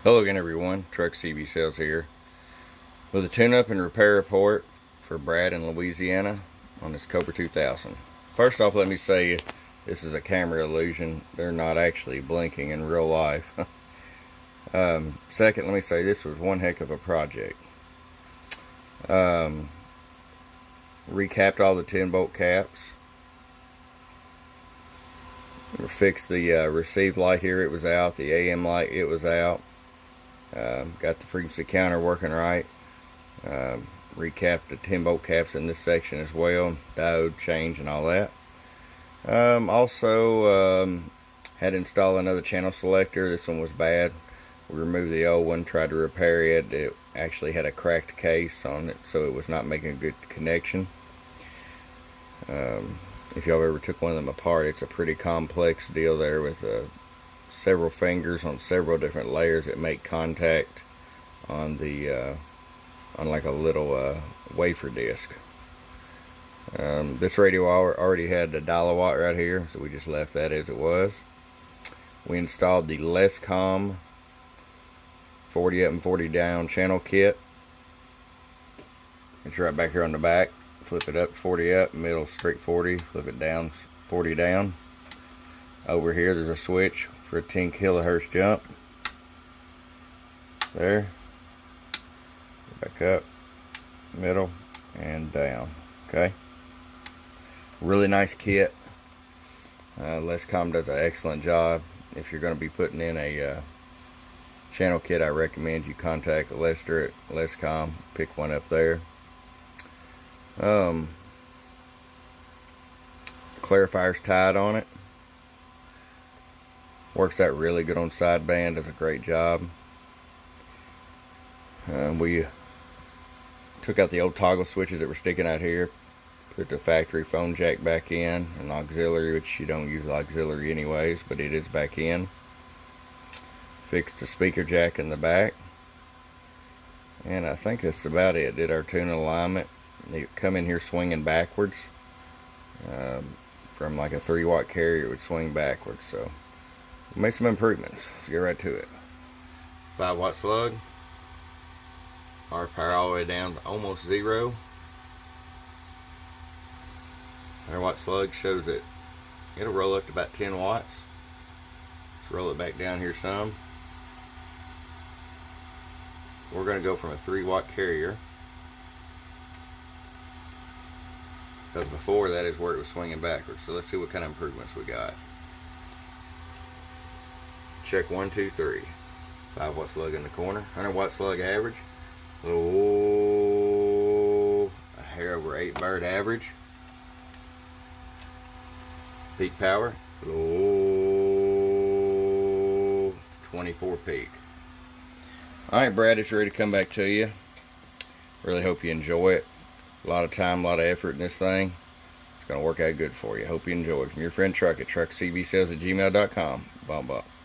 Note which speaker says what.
Speaker 1: Hello again everyone, Truck CB Sales here with a tune-up and repair report for Brad in Louisiana on this Cobra 2000. First off, let me say this is a camera illusion. They're not actually blinking in real life. Second, let me say this was one heck of a project. Recapped all the 10-bolt caps. Fixed the receive light here, it was out. The AM light, it was out. Got the frequency counter working right. Recapped the 10-bolt caps in this section as well. Diode change and all that. Also had to install another channel selector. This one was bad. We removed the old one, tried to repair it. It actually had a cracked case on it, so it was not making a good connection. If y'all ever took one of them apart, it's a pretty complex deal there with several fingers on several different layers that make contact on the on like a little wafer disc. This radio already had the dial-a-watt right here, so we just left that as it was. We installed the Lescom 40 up and 40 down channel kit. It's right back here on the back. Flip it up, 40 up, middle straight 40, flip it down, 40 down. Over here there's a switch for a 10 kilohertz jump. There. Back up, middle, and down. Okay. Really nice kit. Lescom does an excellent job. If you're going to be putting in a channel kit, I recommend you contact Lester at Lescom. Pick one up there. Clarifier's tied on it. Works out really good on sideband. Does a great job. We took out the old toggle switches that were sticking out here. Put the factory phone jack back in. An auxiliary, which you don't use auxiliary anyways, but it is back in. Fixed the speaker jack in the back. And I think that's about it. Did our tune alignment. They come in here swinging backwards. From like a 3-watt carrier, it would swing backwards. So we made some improvements. Let's get right to it. 5-watt slug. Our power all the way down to almost 0. 100-watt slug shows that it'll roll up to about 10 watts. Let's roll it back down here some. We're going to go from a 3-watt carrier, because before that is where it was swinging backwards. So let's see what kind of improvements we got. Check 1, 2, 3. 5-watt slug in the corner. 100-watt slug average. Oh, a hair over 8 bird average. Peak power. Oh, 24 peak. Alright, Brad, it's ready to come back to you. Really hope you enjoy it. A lot of time, a lot of effort in this thing. It's going to work out good for you. Hope you enjoy it. From your friend Truck at truckcbsales@gmail.com. Bump up.